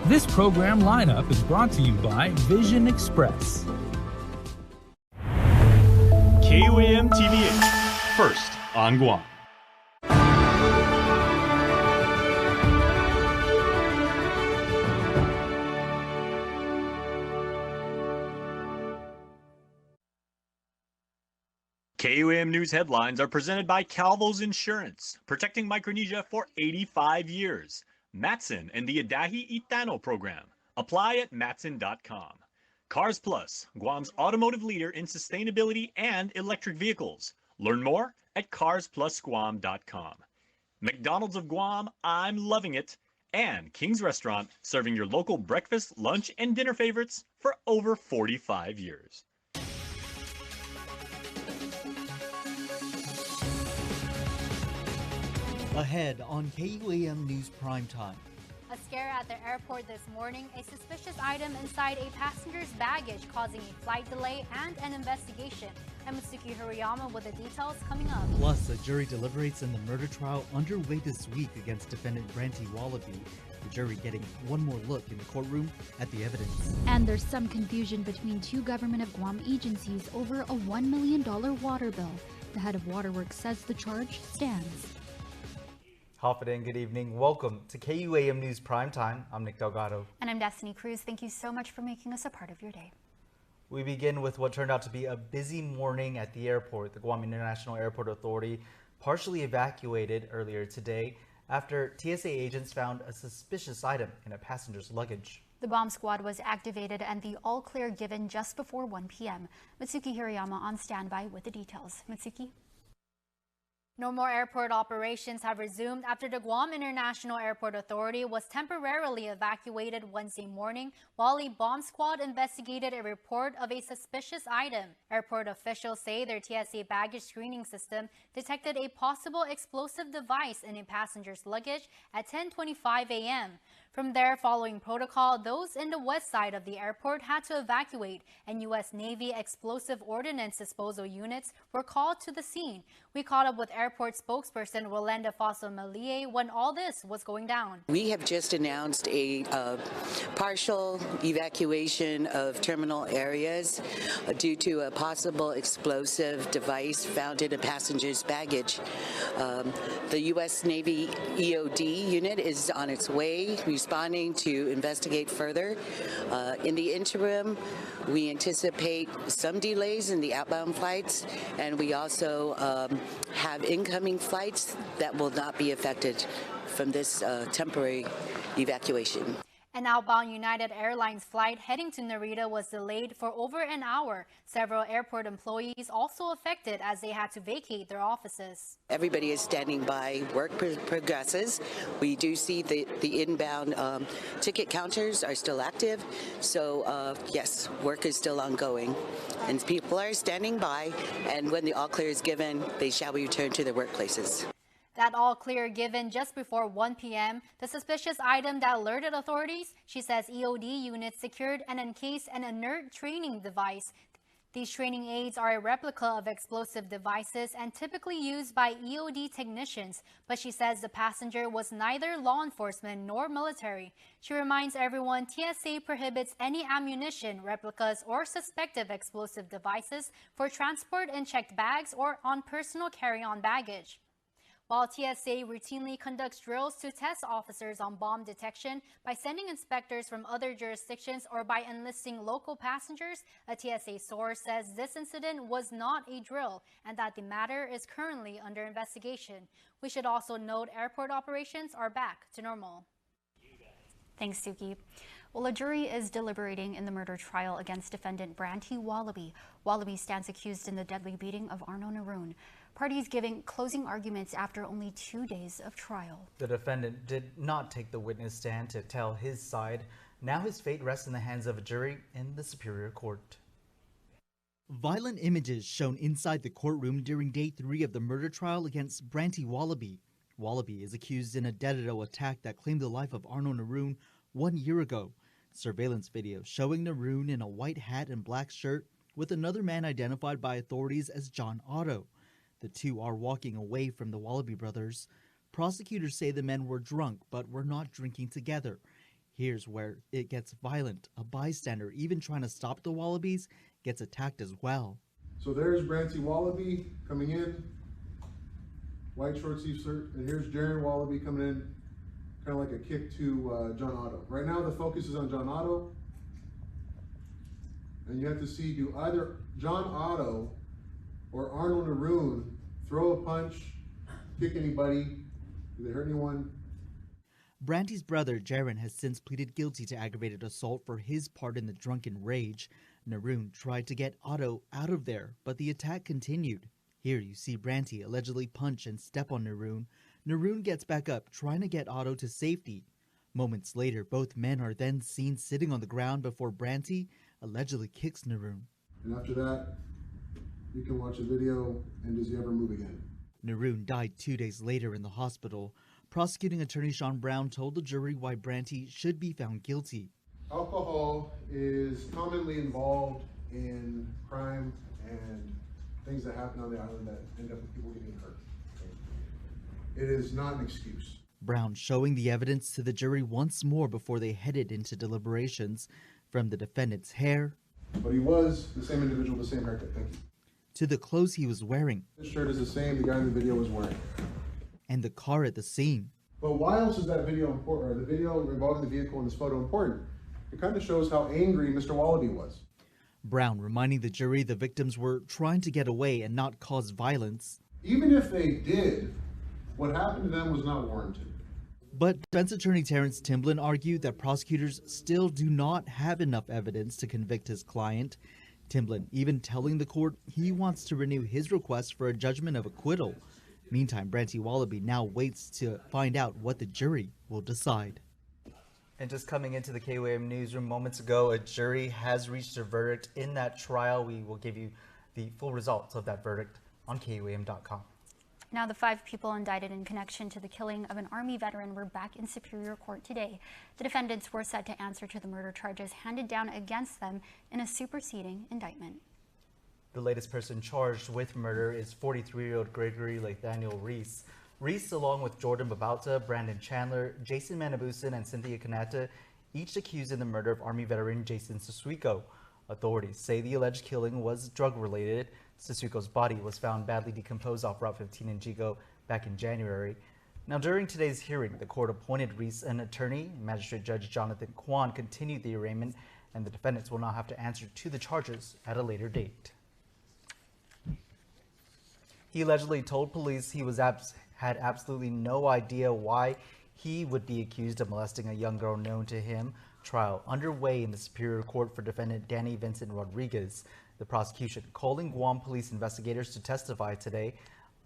This program lineup is brought to you by Vision Express. KUAM TV8, first on Guam. KUAM News headlines are presented by Calvo's Insurance, protecting Micronesia for 85 years. Matson and the Adahi Itano program. Apply at matson.com. Cars Plus, Guam's automotive leader in sustainability and electric vehicles. Learn more at carsplusguam.com. McDonald's of Guam, I'm loving it. And King's Restaurant, serving your local breakfast, lunch, and dinner favorites for over 45 years. Ahead on KUAM News Primetime. A scare at the airport this morning, a suspicious item inside a passenger's baggage causing a flight delay and an investigation. I'm Mitsuki Hirayama with the details coming up. Plus, a jury deliberates in the murder trial underway this week against defendant Branty Wallaby. The jury getting one more look in the courtroom at the evidence. And there's some confusion between two government of Guam agencies over a $1 million water bill. The head of Waterworks says the charge stands. Hafid and good evening. Welcome to KUAM News Primetime. I'm Nick Delgado. And I'm Destiny Cruz. Thank you so much for making us a part of your day. We begin with what turned out to be a busy morning at the airport. The Guam International Airport Authority partially evacuated earlier today after TSA agents found a suspicious item in a passenger's luggage. The bomb squad was activated and the all clear given just before 1 p.m. Mitsuki Hirayama on standby with the details. Mitsuki? No more airport operations have resumed after the Guam International Airport Authority was temporarily evacuated Wednesday morning while a bomb squad investigated a report of a suspicious item. Airport officials say their TSA baggage screening system detected a possible explosive device in a passenger's luggage at 10:25 a.m. From there, following protocol, those in the west side of the airport had to evacuate, and U.S. Navy explosive ordnance disposal units were called to the scene. We caught up with airport spokesperson Rolanda Fosso-Malie when all this was going down. We have just announced a partial evacuation of terminal areas due to a possible explosive device found in a passenger's baggage. The U.S. Navy EOD unit is on its way, responding to investigate further. In the interim, we anticipate some delays in the outbound flights, and we also have incoming flights that will not be affected from this temporary evacuation. An outbound United Airlines flight heading to Narita was delayed for over an hour. Several airport employees also affected as they had to vacate their offices. Everybody is standing by. Work progresses. We do see the inbound ticket counters are still active. So yes, work is still ongoing. And people are standing by. And when the all clear is given, they shall return to their workplaces. That all clear given just before 1 p.m. The suspicious item that alerted authorities, she says EOD units secured and encased an inert training device. These training aids are a replica of explosive devices and typically used by EOD technicians, but she says the passenger was neither law enforcement nor military. She reminds everyone TSA prohibits any ammunition, replicas, or suspected explosive devices for transport in checked bags or on personal carry-on baggage. While TSA routinely conducts drills to test officers on bomb detection by sending inspectors from other jurisdictions or by enlisting local passengers, a TSA source says this incident was not a drill and that the matter is currently under investigation. We should also note airport operations are back to normal. Thanks, Suki. Well, a jury is deliberating in the murder trial against defendant Branty Wallaby. Wallaby stands accused in the deadly beating of Arno Naroon. Parties giving closing arguments after only 2 days of trial. The defendant did not take the witness stand to tell his side. Now his fate rests in the hands of a jury in the Superior Court. Violent images shown inside the courtroom during day 3 of the murder trial against Branty Wallaby. Wallaby is accused in a dead-to-dough attack that claimed the life of Arno Naroon 1 year ago. Surveillance video showing Naroon in a white hat and black shirt with another man identified by authorities as John Otto. The two are walking away from the Wallaby brothers. Prosecutors say the men were drunk but were not drinking together. Here's where it gets violent. A bystander, even trying to stop the wallabies, gets attacked as well. So there's Branty Wallaby coming in, white short sleeve shirt, and here's Jaren Wallaby coming in, kind of like a kick to John Otto. Right now the focus is on John Otto, and you have to see, do either John Otto or Arnold Naroon throw a punch, kick anybody, do they hurt anyone? Branty's brother, Jaren, has since pleaded guilty to aggravated assault for his part in the drunken rage. Naroon tried to get Otto out of there, but the attack continued. Here you see Branty allegedly punch and step on Naroon. Naroon gets back up, trying to get Otto to safety. Moments later, both men are then seen sitting on the ground before Branty allegedly kicks Naroon. And after that, you can watch the video, and does he ever move again? Naroon died 2 days later in the hospital. Prosecuting attorney Sean Brown told the jury why Branty should be found guilty. Alcohol is commonly involved in crime and things that happen on the island that end up with people getting hurt. It is not an excuse. Brown showing the evidence to the jury once more before they headed into deliberations, from the defendant's hair. But he was the same individual, the same haircut, thank you. To the clothes he was wearing. This shirt is the same the guy in the video was wearing. And the car at the scene. But why else is that video important, or the video involving the vehicle in this photo important? It kind of shows how angry Mr. Wallaby was. Brown reminding the jury the victims were trying to get away and not cause violence. Even if they did, what happened to them was not warranted. But defense attorney Terrence Timblin argued that prosecutors still do not have enough evidence to convict his client. Timblin even telling the court he wants to renew his request for a judgment of acquittal. Meantime, Branty Wallaby now waits to find out what the jury will decide. And just coming into the KUAM newsroom moments ago, a jury has reached a verdict in that trial. We will give you the full results of that verdict on KUAM.com. Now, the 5 people indicted in connection to the killing of an Army veteran were back in Superior Court today. The defendants were set to answer to the murder charges handed down against them in a superseding indictment. The latest person charged with murder is 43-year-old Gregory Nathaniel Reese. Reese, along with Jordan Babauta, Brandon Chandler, Jason Manabusin, and Cynthia Kanata, each accused in the murder of Army veteran Jason Susuiko. Authorities say the alleged killing was drug-related. Susuiko's body was found badly decomposed off Route 15 in Jigo back in January. Now, during today's hearing, the court appointed Reese an attorney. Magistrate Judge Jonathan Kwan continued the arraignment, and the defendants will now have to answer to the charges at a later date. He allegedly told police he had absolutely no idea why he would be accused of molesting a young girl known to him. Trial underway in the Superior Court for defendant Danny Vincent Rodriguez. The prosecution calling Guam police investigators to testify today,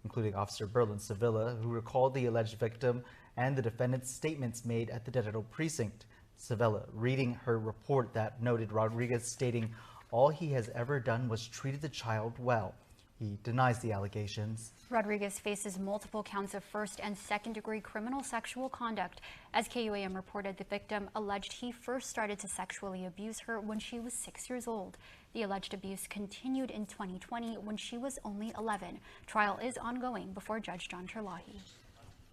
including Officer Berlin Sevilla, who recalled the alleged victim and the defendant's statements made at the Dedado precinct. Sevilla reading her report that noted Rodriguez stating all he has ever done was treated the child well. He denies the allegations. Rodriguez faces multiple counts of first and second degree criminal sexual conduct. As KUAM reported, the victim alleged he first started to sexually abuse her when she was 6 years old. The alleged abuse continued in 2020 when she was only 11. Trial is ongoing before Judge John Terlahi.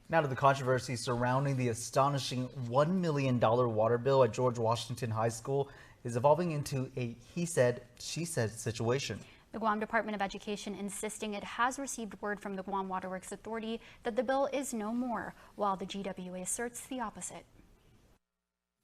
Now to the controversy surrounding the astonishing $1 million water bill at George Washington High School is evolving into a he said, she said situation. The Guam Department of Education insisting it has received word from the Guam Waterworks Authority that the bill is no more, while the GWA asserts the opposite.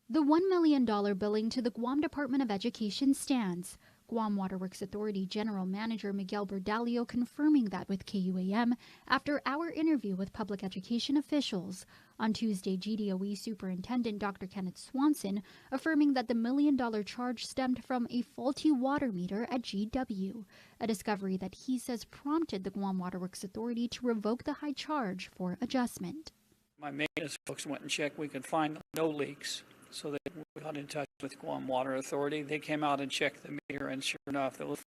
The $1 million billing to the Guam Department of Education stands. Guam Waterworks Authority General Manager Miguel Bordalio confirming that with KUAM after our interview with public education officials. On Tuesday, GDOE Superintendent Dr. Kenneth Swanson affirming that the $1 million charge stemmed from a faulty water meter at GW, a discovery that he says prompted the Guam Waterworks Authority to revoke the high charge for adjustment. My maintenance folks went and checked. We could find no leaks. So they got in touch with Guam Water Authority. They came out and checked the meter, and sure enough, there was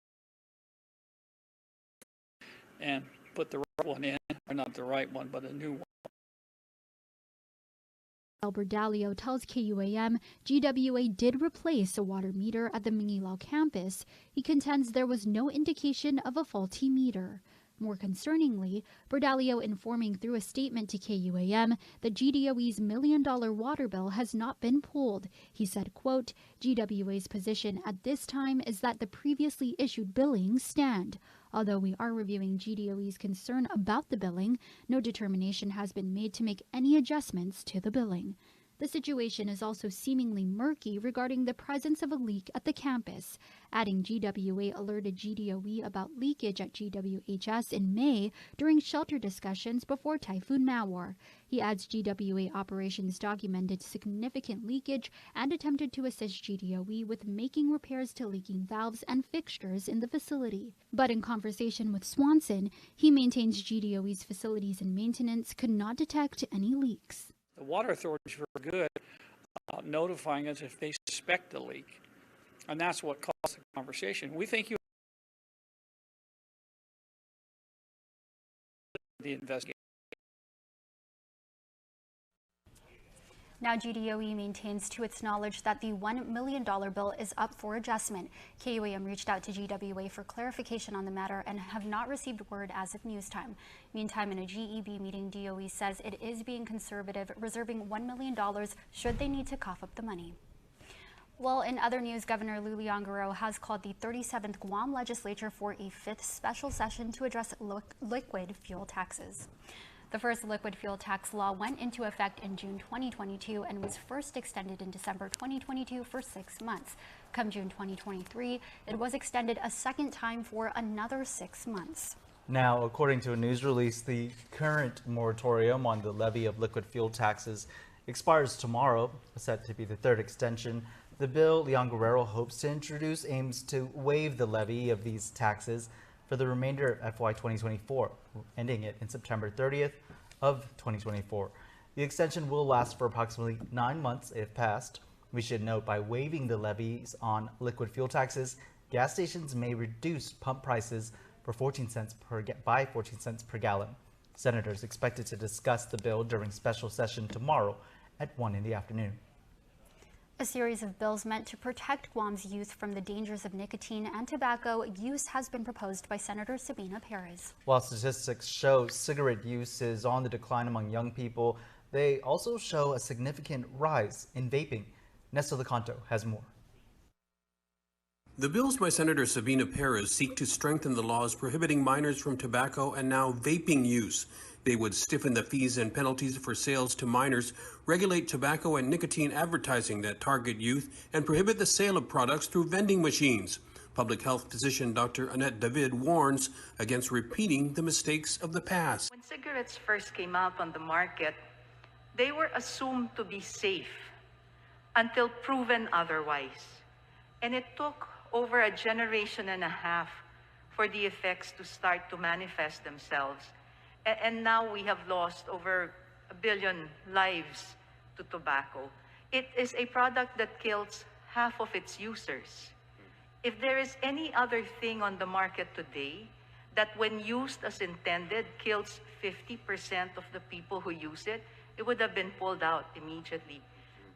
and put the right one in, or not the right one, but a new one. Bordalio tells KUAM GWA did replace a water meter at the Mingilao campus. He contends there was no indication of a faulty meter. More concerningly, Bordalio informing through a statement to KUAM that GDOE's $1 million water bill has not been pulled. He said, quote, GWA's position at this time is that the previously issued billings stand. Although we are reviewing GDOE's concern about the billing, no determination has been made to make any adjustments to the billing. The situation is also seemingly murky regarding the presence of a leak at the campus, adding GWA alerted GDOE about leakage at GWHS in May during shelter discussions before Typhoon Mawar. He adds GWA operations documented significant leakage and attempted to assist GDOE with making repairs to leaking valves and fixtures in the facility. But in conversation with Swanson, he maintains GDOE's facilities and maintenance could not detect any leaks. The water authorities were good about notifying us if they suspect a leak. And that's what caused the conversation. We think you the investigation. Now GDOE maintains to its knowledge that the $1 million bill is up for adjustment. KUAM reached out to GWA for clarification on the matter and have not received word as of news time. Meantime, in a GEB meeting, DOE says it is being conservative, reserving $1 million should they need to cough up the money. Well, in other news, Governor Lou Leon-Guerrero has called the 37th Guam legislature for a 5th special session to address liquid fuel taxes. The first liquid fuel tax law went into effect in June 2022 and was first extended in December 2022 for 6 months. Come June 2023, it was extended a second time for another 6 months. Now, according to a news release, the current moratorium on the levy of liquid fuel taxes expires tomorrow, set to be the third extension. The bill Leon-Guerrero hopes to introduce aims to waive the levy of these taxes for the remainder of FY 2024, ending it in September 30th of 2024. The extension will last for approximately 9 months if passed. We should note, by waiving the levies on liquid fuel taxes, gas stations may reduce pump prices for 14 cents per gallon. Senators expected to discuss the bill during special session tomorrow at 1 in the afternoon. A series of bills meant to protect Guam's youth from the dangers of nicotine and tobacco use has been proposed by Senator Sabina Perez. While statistics show cigarette use is on the decline among young people, they also show a significant rise in vaping. Nestor Lecanto has more. The bills by Senator Sabina Perez seek to strengthen the laws prohibiting minors from tobacco and now vaping use. They would stiffen the fees and penalties for sales to minors, regulate tobacco and nicotine advertising that target youth, and prohibit the sale of products through vending machines. Public health physician Dr. Annette David warns against repeating the mistakes of the past. When cigarettes first came out on the market, they were assumed to be safe until proven otherwise. And it took over a generation and a half for the effects to start to manifest themselves. And now we have lost over 1 billion lives to tobacco. It is a product that kills half of its users. If there is any other thing on the market today that when used as intended kills 50% of the people who use it, it would have been pulled out immediately.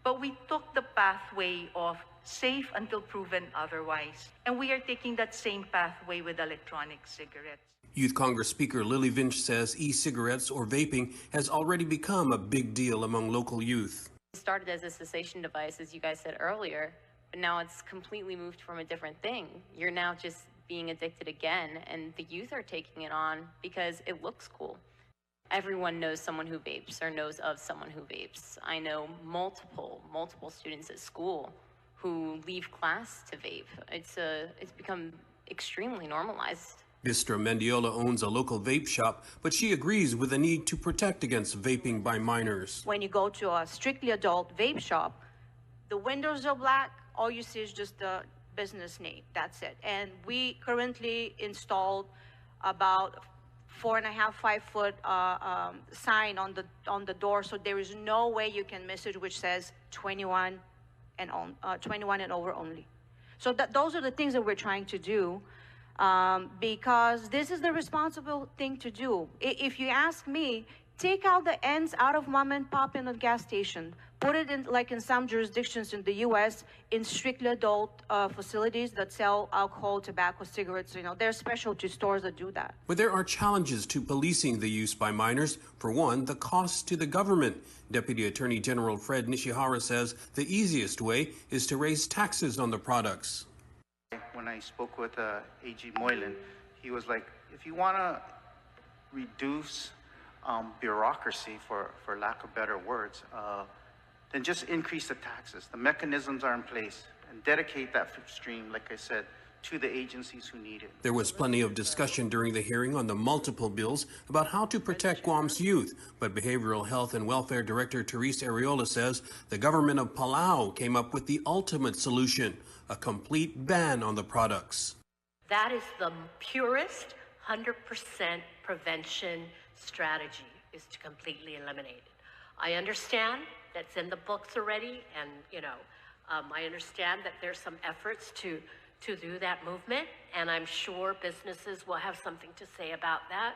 But we took the pathway of safe until proven otherwise, and we are taking that same pathway with electronic cigarettes. Youth Congress Speaker Lily Vinch says e-cigarettes or vaping has already become a big deal among local youth. It started as a cessation device, as you guys said earlier, but now it's completely moved from a different thing. You're now just being addicted again, and the youth are taking it on because it looks cool. Everyone knows someone who vapes or knows of someone who vapes. I know multiple students at school who leave class to vape. It's become extremely normalized. Vistra Mendiola owns a local vape shop, but she agrees with the need to protect against vaping by minors. When you go to a strictly adult vape shop, the windows are black, all you see is just the business name, that's it. And we currently installed about 4.5, 5 foot sign on the door, so there is no way you can miss it, which says 21 and over only. So those are the things that we're trying to do. Because this is the responsible thing to do. If you ask me, take out the ends out of mom and pop in a gas station, put it in, like in some jurisdictions in the U.S., in strictly adult facilities that sell alcohol, tobacco, cigarettes. You know, there are specialty stores that do that. But there are challenges to policing the use by minors. For one, the cost to the government. Deputy Attorney General Fred Nishihara says the easiest way is to raise taxes on the products. When I spoke with AG Moylan, he was like, if you want to reduce bureaucracy, for lack of better words, then just increase the taxes. The mechanisms are in place, and dedicate that stream, like I said, to the agencies who need it. There was plenty of discussion during the hearing on the multiple bills about how to protect Guam's youth, but Behavioral Health and Welfare Director Therese Areola says the government of Palau came up with the ultimate solution, a complete ban on the products. That is the purest 100% prevention strategy, is to completely eliminate it. I understand that's in the books already, and I understand that there's some efforts to do that movement, and I'm sure businesses will have something to say about that.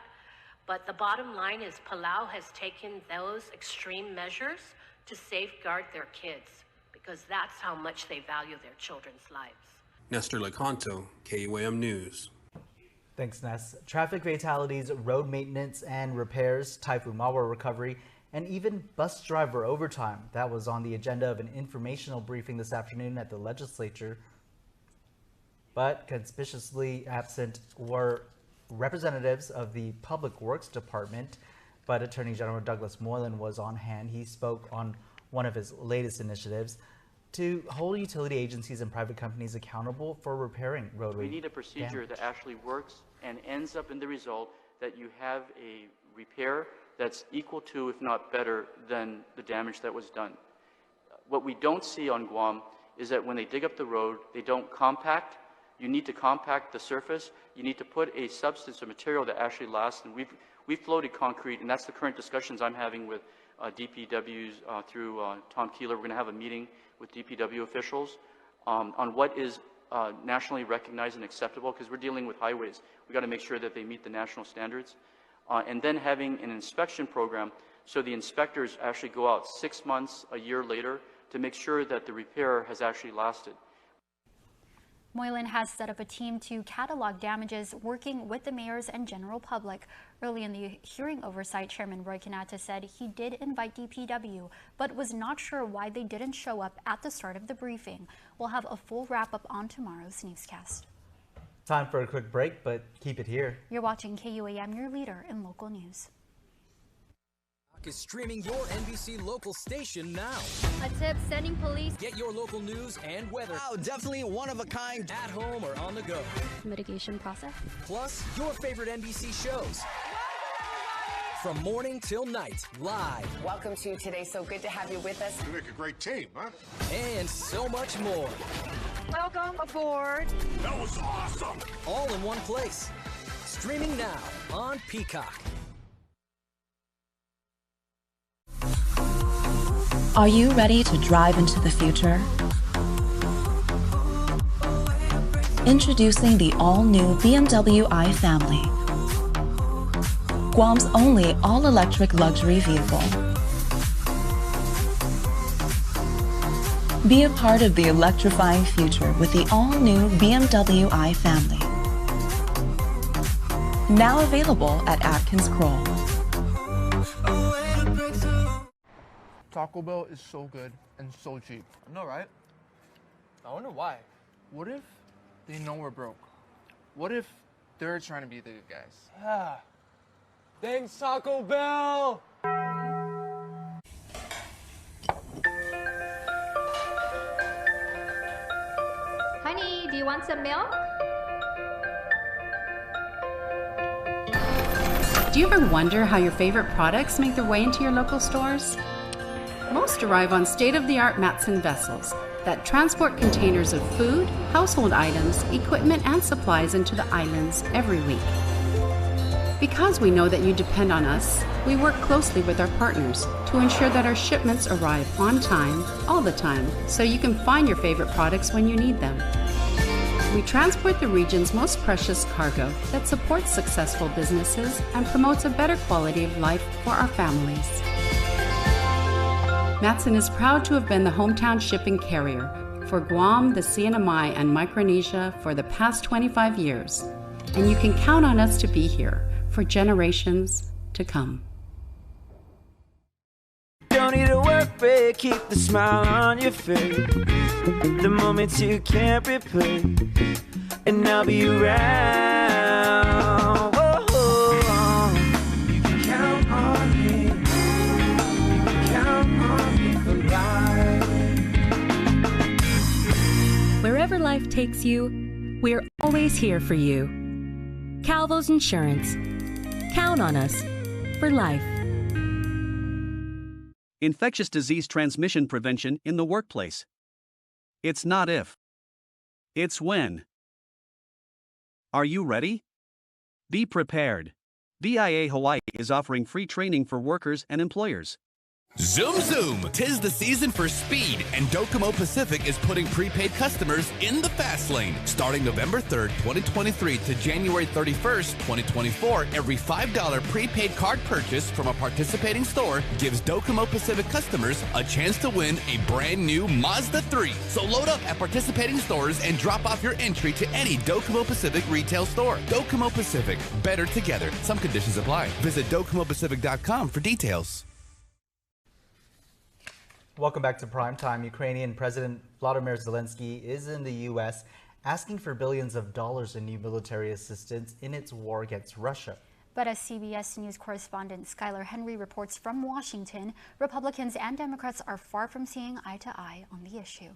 But the bottom line is Palau has taken those extreme measures to safeguard their kids, because that's how much they value their children's lives. Nestor Lecanto, KUAM News. Thanks, Ness. Traffic fatalities, road maintenance and repairs, Typhoon Mawar recovery, and even bus driver overtime. That was on the agenda of an informational briefing this afternoon at the legislature. But conspicuously absent were representatives of the Public Works Department. But Attorney General Douglas Moylan was on hand. He spoke on one of his latest initiatives to hold utility agencies and private companies accountable for repairing roadway. We need a procedure that actually works and ends up in the result that you have a repair that's equal to, if not better, than the damage that was done. What we don't see on Guam is that when they dig up the road, they don't compact. You need to compact the surface. You need to put a substance or material that actually lasts. And we've floated concrete, and that's the current discussions I'm having with DPWs through Tom Keeler. We're going to have a meeting with DPW officials on what is nationally recognized and acceptable, because we're dealing with highways. We've got to make sure that they meet the national standards. And then having an inspection program so the inspectors actually go out 6 months, a year later to make sure that the repair has actually lasted. Moylan has set up a team to catalog damages, working with the mayors and general public. Early in the hearing oversight, Chairman Roy Canata said he did invite DPW, but was not sure why they didn't show up at the start of the briefing. We'll have a full wrap-up on tomorrow's newscast. Time for a quick break, but keep it here. You're watching KUAM, your leader in local news. Is streaming your NBC local station now. A tip sending police. Get your local news and weather. Oh, definitely one of a kind. At home or on the go. Mitigation process. Plus, your favorite NBC shows. From morning till night, live. Welcome to Today. So good to have you with us. You make a great team, huh? And so much more. Welcome aboard. That was awesome. All in one place. Streaming now on Peacock. Are you ready to drive into the future? Introducing the all-new BMW i Family, Guam's only all-electric luxury vehicle. Be a part of the electrifying future with the all-new BMW i Family. Now available at Atkins Kroll. Taco Bell is so good and so cheap. I know, right? I wonder why. What if they know we're broke? What if they're trying to be the good guys? Yeah. Thanks, Taco Bell! Honey, do you want some milk? Do you ever wonder how your favorite products make their way into your local stores? Most arrive on state-of-the-art Matson vessels that transport containers of food, household items, equipment, and supplies into the islands every week. Because we know that you depend on us, we work closely with our partners to ensure that our shipments arrive on time, all the time, so you can find your favorite products when you need them. We transport the region's most precious cargo that supports successful businesses and promotes a better quality of life for our families. Matson is proud to have been the hometown shipping carrier for Guam, the CNMI, and Micronesia for the past 25 years, and you can count on us to be here for generations to come. Don't need a work break, keep the smile on your face. The moments you can't replace, and I'll be around. Whoa, you can count on me. You can count on me for life. Wherever life takes you, we're always here for you. Calvo's Insurance. Count on us for life. Infectious disease transmission prevention in the workplace. It's not if, it's when. Are you ready? Be prepared. VIA Hawaii is offering free training for workers and employers. Zoom Zoom! 'Tis the season for speed, and Docomo Pacific is putting prepaid customers in the fast lane. Starting November 3rd, 2023 to January 31st, 2024, every $5 prepaid card purchase from a participating store gives Docomo Pacific customers a chance to win a brand new Mazda 3. So load up at participating stores and drop off your entry to any Docomo Pacific retail store. Docomo Pacific, better together. Some conditions apply. Visit DocomoPacific.com for details. Welcome back to Primetime. Ukrainian President Vladimir Zelensky is in the U.S. asking for billions of dollars in new military assistance in its war against Russia. But as CBS News correspondent Skylar Henry reports from Washington, Republicans and Democrats are far from seeing eye to eye on the issue.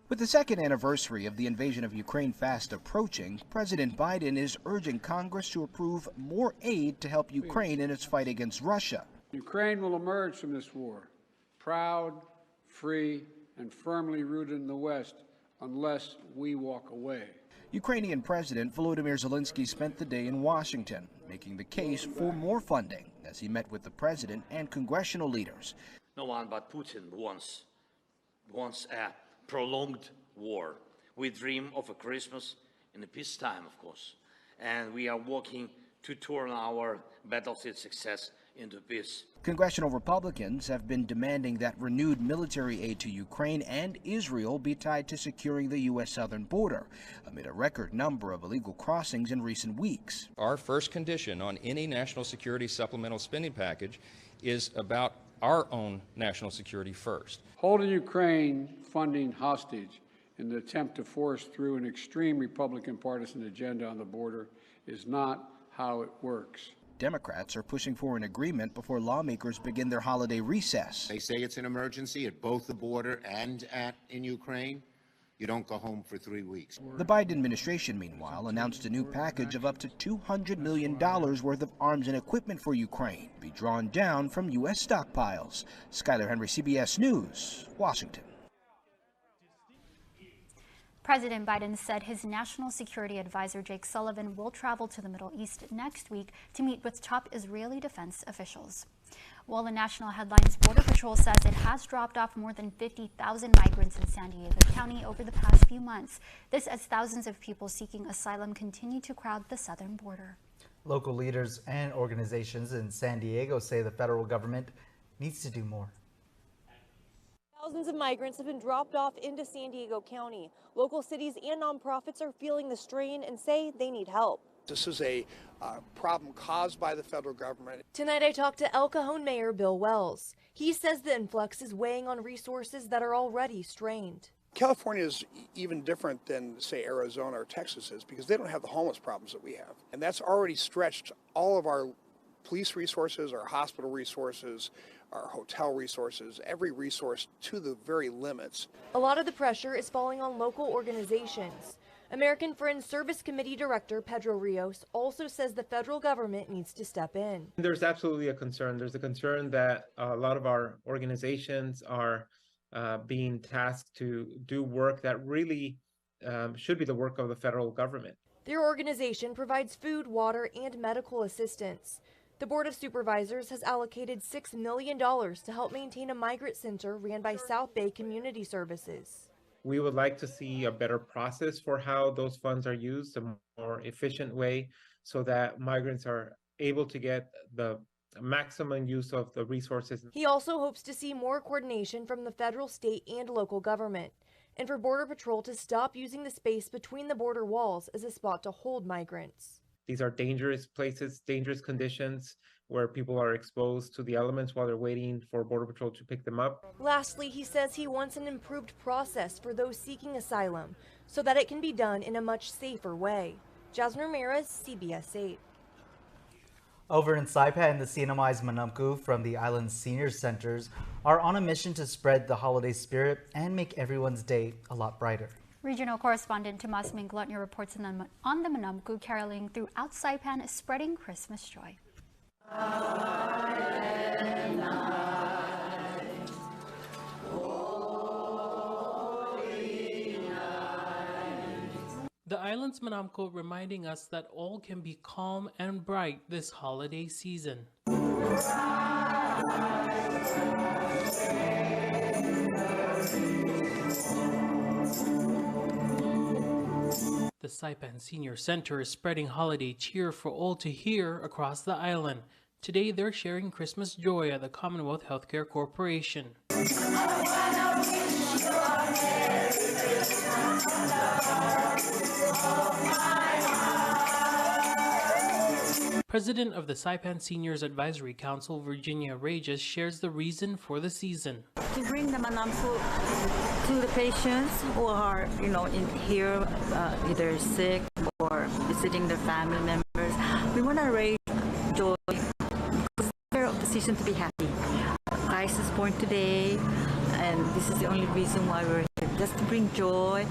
With the second anniversary of the invasion of Ukraine fast approaching, President Biden is urging Congress to approve more aid to help Ukraine in its fight against Russia. Ukraine will emerge from this war proud, free, and firmly rooted in the West unless we walk away. Ukrainian President Volodymyr Zelensky spent the day in Washington, making the case for more funding as he met with the president and congressional leaders. No one but Putin wants a prolonged war. We dream of a Christmas in a peacetime, of course, and we are working to turn our battlefield success into peace. Congressional Republicans have been demanding that renewed military aid to Ukraine and Israel be tied to securing the U.S. southern border, amid a record number of illegal crossings in recent weeks. Our first condition on any national security supplemental spending package is about our own national security first. Holding Ukraine funding hostage in the attempt to force through an extreme Republican partisan agenda on the border is not how it works. Democrats are pushing for an agreement before lawmakers begin their holiday recess. They say it's an emergency at both the border and in Ukraine. You don't go home for 3 weeks. The Biden administration, meanwhile, announced a new package of up to $200 million worth of arms and equipment for Ukraine, be drawn down from U.S. stockpiles. Skylar Henry, CBS News, Washington. President Biden said his national security advisor Jake Sullivan will travel to the Middle East next week to meet with top Israeli defense officials. While the national headlines, Border Patrol says it has dropped off more than 50,000 migrants in San Diego County over the past few months. This as thousands of people seeking asylum continue to crowd the southern border. Local leaders and organizations in San Diego say the federal government needs to do more. Thousands of migrants have been dropped off into San Diego County. Local cities and nonprofits are feeling the strain and say they need help. This is a problem caused by the federal government. Tonight I talked to El Cajon Mayor Bill Wells. He says the influx is weighing on resources that are already strained. California is even different than, say, Arizona or Texas is because they don't have the homeless problems that we have. And that's already stretched all of our police resources, our hospital resources, our hotel resources, every resource to the very limits. A lot of the pressure is falling on local organizations. American Friends Service Committee Director Pedro Rios also says the federal government needs to step in. There's absolutely a concern. There's a concern that a lot of our organizations are being tasked to do work that really should be the work of the federal government. Their organization provides food, water, and medical assistance. The Board of Supervisors has allocated $6 million to help maintain a migrant center ran by South Bay Community Services. We would like to see a better process for how those funds are used, a more efficient way so that migrants are able to get the maximum use of the resources. He also hopes to see more coordination from the federal, state, and local government, and for Border Patrol to stop using the space between the border walls as a spot to hold migrants. These are dangerous places, dangerous conditions where people are exposed to the elements while they're waiting for Border Patrol to pick them up. Lastly, he says he wants an improved process for those seeking asylum so that it can be done in a much safer way. Jasmine Ramirez, CBS 8. Over in Saipan, the CNMI's Manamku from the island's senior centers are on a mission to spread the holiday spirit and make everyone's day a lot brighter. Regional correspondent Tomas Minglotny reports on the Manamku caroling throughout Saipan, spreading Christmas joy. The island's Manamku reminding us that all can be calm and bright this holiday season. The Saipan Senior Center is spreading holiday cheer for all to hear across the island. Today, they're sharing Christmas joy at the Commonwealth Healthcare Corporation. President of the Saipan Seniors Advisory Council, Virginia Regis, shares the reason for the season. To bring the Manamku to the patients who are, in here, either sick or visiting their family members. We want to raise joy because they're of the season to be happy. Christ is born today, and this is the only reason why we're here, just to bring joy.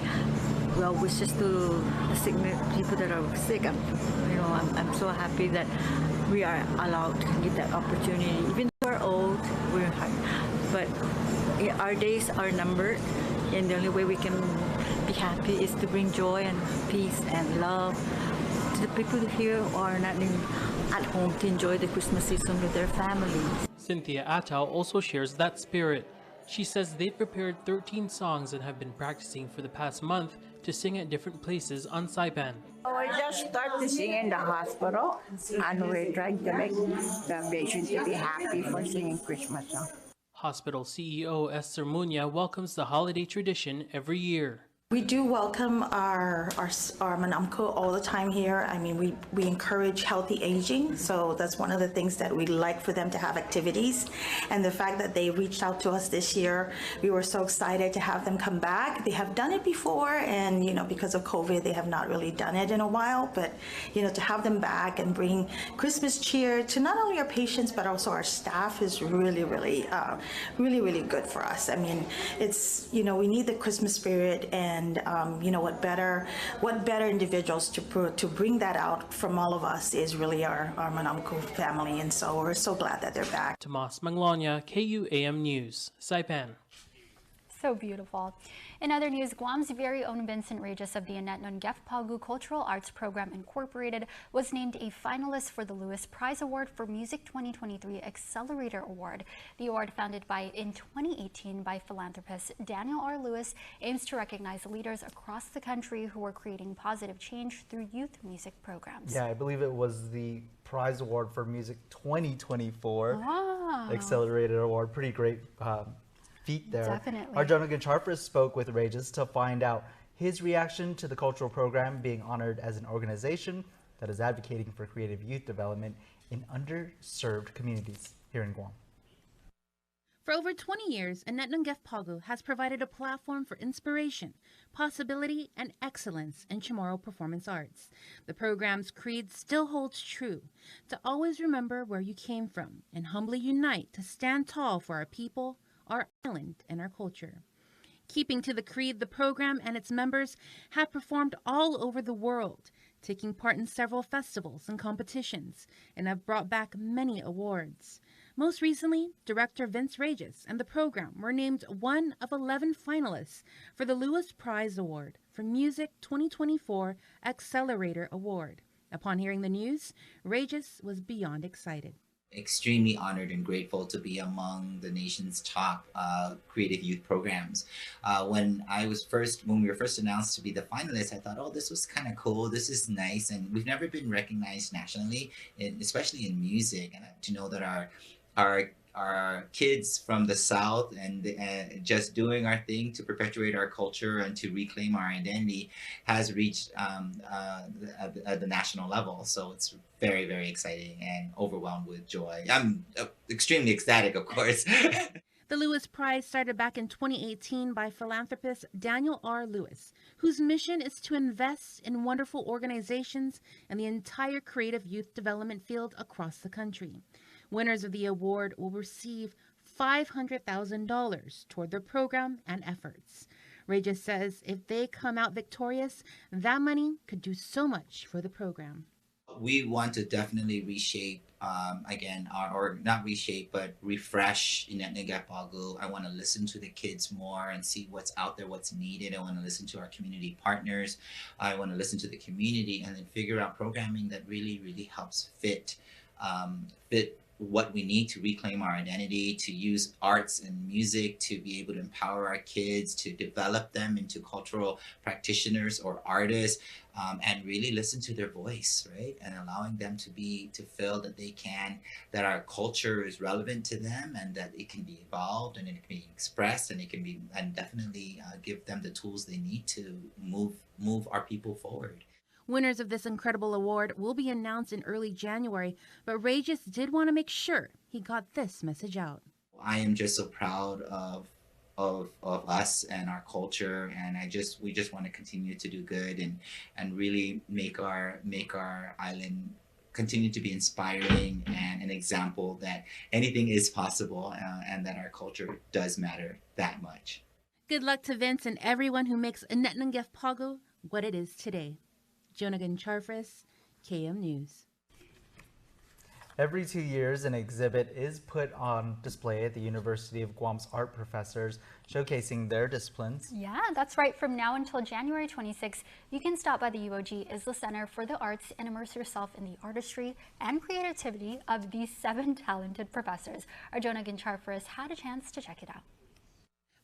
Well, wishes to the sick people that are sick. I'm so happy that we are allowed to get that opportunity. Even though we're old, we're hard. But our days are numbered, and the only way we can be happy is to bring joy and peace and love to the people here who are not at home to enjoy the Christmas season with their families. Cynthia Atau also shares that spirit. She says they've prepared 13 songs and have been practicing for the past month to sing at different places on Saipan. I just started singing in the hospital, and we're trying to make the patient to be happy for singing Christmas songs. Hospital CEO Esther Munya welcomes the holiday tradition every year. We do welcome our Manamku all the time here. I mean, we encourage healthy aging, so that's one of the things that we like for them to have activities. And the fact that they reached out to us this year, we were so excited to have them come back. They have done it before, and because of COVID, they have not really done it in a while. But to have them back and bring Christmas cheer to not only our patients but also our staff is really, really, really good for us. I mean, it's we need the Christmas spirit, and what better individuals to bring that out from all of us is really our Manamku family, and so we're so glad that they're back. Tomas Manglotny, KUAM News, Saipan. So beautiful. In other news, Guam's very own Vincent Regis of the Anetnon Gefpagu Cultural Arts Program Incorporated was named a finalist for the Lewis Prize Award for Music 2023 Accelerator Award. The award, founded in 2018 by philanthropist Daniel R. Lewis, aims to recognize leaders across the country who are creating positive change through youth music programs. Yeah, I believe it was the Prize Award for Music 2024 Wow. Accelerator Award. Pretty great feat there. Definitely. Our Jonah Gacharfris spoke with Regis to find out his reaction to the cultural program being honored as an organization that is advocating for creative youth development in underserved communities here in Guam. For over 20 years, Anetnon Gefpagu has provided a platform for inspiration, possibility, and excellence in Chamorro performance arts. The program's creed still holds true: to always remember where you came from and humbly unite to stand tall for our people, our island, and our culture. Keeping to the creed, the program and its members have performed all over the world, taking part in several festivals and competitions, and have brought back many awards. Most recently, director Vince Regis and the program were named one of 11 finalists for the Lewis Prize Award for Music 2024 Accelerator Award. Upon hearing the news, Regis was beyond excited. Extremely honored and grateful to be among the nation's top creative youth programs. When we were first announced to be the finalists, I thought, oh, this was kind of cool. This is nice, and we've never been recognized nationally, especially in music. And to know that our kids from the South and just doing our thing to perpetuate our culture and to reclaim our identity has reached the national level. So it's very, very exciting and overwhelmed with joy. I'm extremely ecstatic, of course. The Lewis Prize started back in 2018 by philanthropist Daniel R. Lewis, whose mission is to invest in wonderful organizations and the entire creative youth development field across the country. Winners of the award will receive $500,000 toward their program and efforts. Regis says if they come out victorious, that money could do so much for the program. We want to definitely reshape, or not reshape, but refresh Inetnegap Pagu. I want to listen to the kids more and see what's out there, what's needed. I want to listen to our community partners. I want to listen to the community and then figure out programming that really, really helps fit what we need to reclaim our identity, to use arts and music to be able to empower our kids, to develop them into cultural practitioners or artists, and really listen to their voice, right? And allowing them to feel that that our culture is relevant to them and that it can be evolved and it can be expressed and and definitely give them the tools they need to move our people forward. Winners of this incredible award will be announced in early January, but Regis did want to make sure he got this message out. I am just so proud of us and our culture, and we just want to continue to do good and really make our island continue to be inspiring and an example that anything is possible and that our culture does matter that much. Good luck to Vince and everyone who makes Inetnegap Pagu what it is today. Jonagan Charfris, KUAM News. Every 2 years, an exhibit is put on display at the University of Guam's art professors, showcasing their disciplines. Yeah, that's right. From now until January 26, you can stop by the UOG Isla Center for the Arts and immerse yourself in the artistry and creativity of these 7 talented professors. Our Jonagan Charfris had a chance to check it out.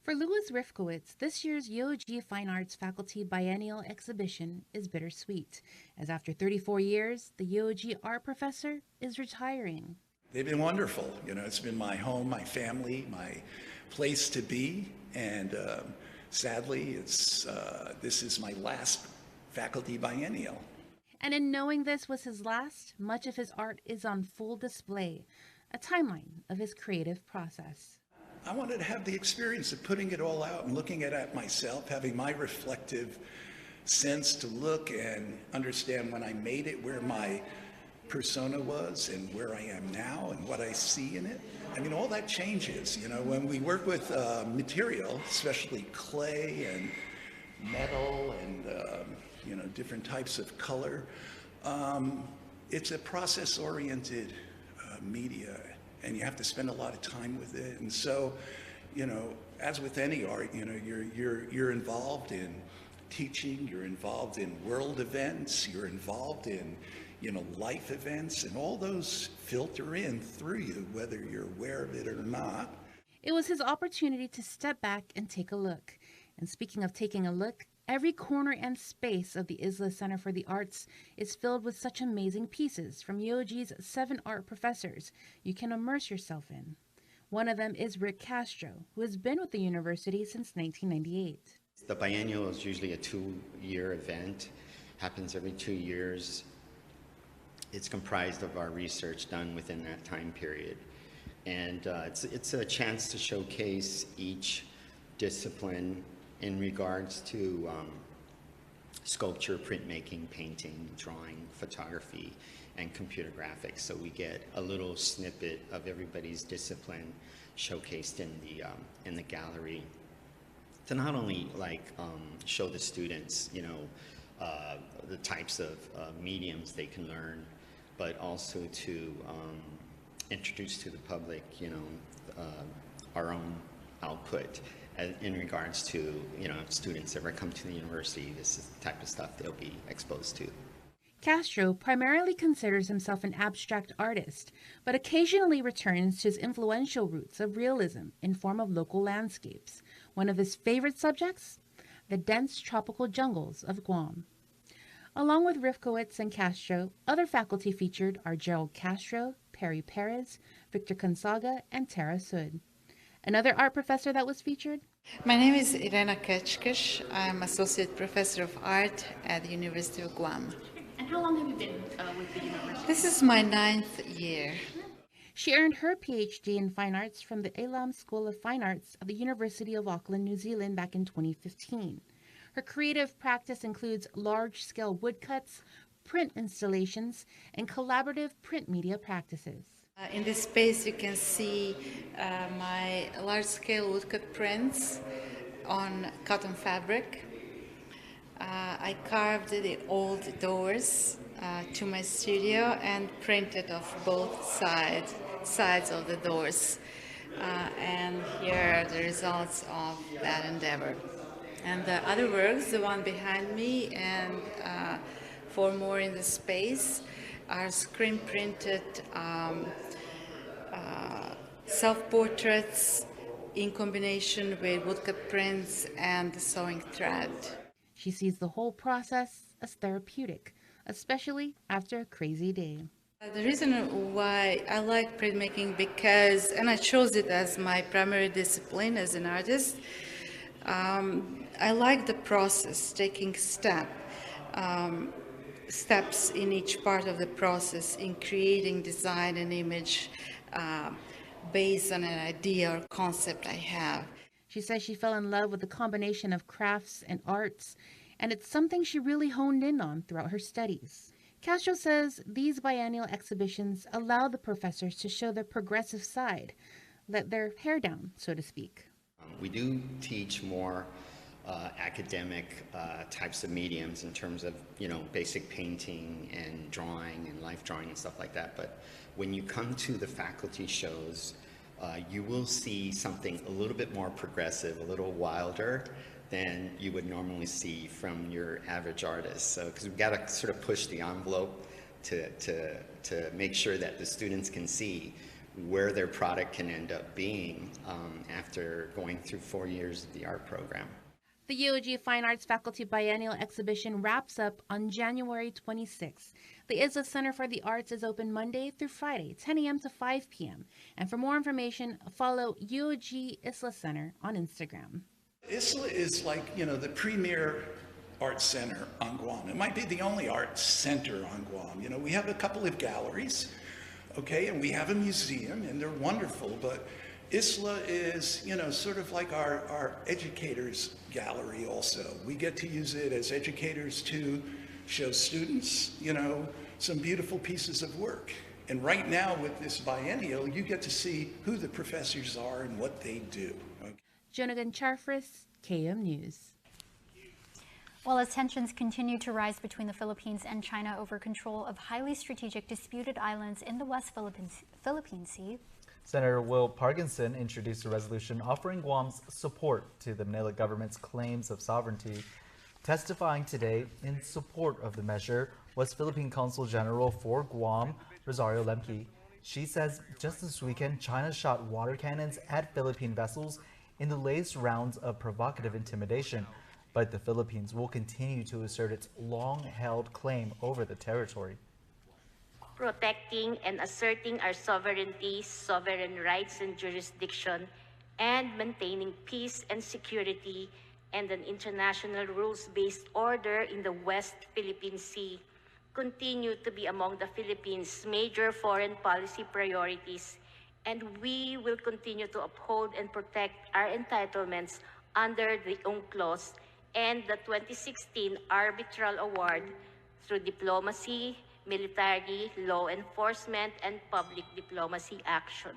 For Louis Rifkowitz, this year's UOG Fine Arts Faculty Biennial Exhibition is bittersweet, as after 34 years, the UOG art professor is retiring. They've been wonderful. You know, it's been my home, my family, my place to be, and sadly, this is my last faculty biennial. And in knowing this was his last, much of his art is on full display, a timeline of his creative process. I wanted to have the experience of putting it all out and looking at it myself, having my reflective sense to look and understand when I made it, where my persona was and where I am now and what I see in it. I mean, all that changes, you know, when we work with material, especially clay and metal and, you know, different types of color. It's a process-oriented media. And you have to spend a lot of time with it. And so, you know, as with any art, you know, you're involved in teaching, you're involved in world events, you're involved in, you know, life events, and all those filter in through you, whether you're aware of it or not. It was his opportunity to step back and take a look. And speaking of taking a look, every corner and space of the Isla Center for the Arts is filled with such amazing pieces from UOG's 7 art professors you can immerse yourself in. One of them is Rick Castro, who has been with the university since 1998. The biennial is usually a 2-year event, happens every 2 years. It's comprised of our research done within that time period. And it's a chance to showcase each discipline in regards to sculpture, printmaking, painting, drawing, photography, and computer graphics. So we get a little snippet of everybody's discipline showcased in the gallery to not only show the students, you know, the types of mediums they can learn, but also to introduce to the public, you know, our own output. In regards to, you know, students that ever come to the university, this is the type of stuff they'll be exposed to. Castro primarily considers himself an abstract artist, but occasionally returns to his influential roots of realism in form of local landscapes. One of his favorite subjects? The dense tropical jungles of Guam. Along with Rifkowitz and Castro, other faculty featured are Gerald Castro, Perry Perez, Victor Consaga, and Tara Sud. Another art professor that was featured? My name is Irena Kechkish. I'm Associate Professor of Art at the University of Guam. And how long have you been with the university? This is my 9th year. She earned her PhD in Fine Arts from the Elam School of Fine Arts of the University of Auckland, New Zealand back in 2015. Her creative practice includes large-scale woodcuts, print installations, and collaborative print media practices. In this space you can see my large-scale woodcut prints on cotton fabric. I carved the old doors to my studio and printed off both sides of the doors. And here are the results of that endeavor. And the other works, the one behind me and 4 more in the space, are screen printed self-portraits in combination with woodcut prints and the sewing thread. She sees the whole process as therapeutic, especially after a crazy day. The reason why I like printmaking and I chose it as my primary discipline as an artist, I like the process, taking steps in each part of the process in creating design and image based on an idea or concept I have. She says she fell in love with the combination of crafts and arts, and it's something she really honed in on throughout her studies. Castro says these biennial exhibitions allow the professors to show their progressive side, let their hair down, so to speak. We do teach more academic types of mediums in terms of, basic painting and drawing and life drawing and stuff like that. But when you come to the faculty shows, you will see something a little bit more progressive, a little wilder than you would normally see from your average artist. So, because we've got to sort of push the envelope to make sure that the students can see where their product can end up being after going through 4 years of the art program. The UOG Fine Arts Faculty Biennial Exhibition wraps up on January 26th. The ISLA Center for the Arts is open Monday through Friday, 10 a.m. to 5 p.m. And for more information, follow UOG ISLA Center on Instagram. ISLA is like, the premier art center on Guam. It might be the only art center on Guam. We have a couple of galleries, okay, and we have a museum, and they're wonderful, but ISLA is, sort of like our educators' gallery also. We get to use it as educators to show students, some beautiful pieces of work. And right now with this biennial, you get to see who the professors are and what they do. Okay? Jonagan Charfris, KUAM News. While as tensions continue to rise between the Philippines and China over control of highly strategic disputed islands in the West Philippine Sea, Senator Will Parkinson introduced a resolution offering Guam's support to the Manila government's claims of sovereignty. Testifying today in support of the measure was Philippine Consul General for Guam, Rosario Lemke. She says just this weekend, China shot water cannons at Philippine vessels in the latest rounds of provocative intimidation. But the Philippines will continue to assert its long-held claim over the territory. Protecting and asserting our sovereignty, sovereign rights and jurisdiction, and maintaining peace and security and an international rules-based order in the West Philippine Sea continue to be among the Philippines' major foreign policy priorities, and we will continue to uphold and protect our entitlements under the UNCLOS and the 2016 Arbitral Award through diplomacy, military, law enforcement, and public diplomacy action.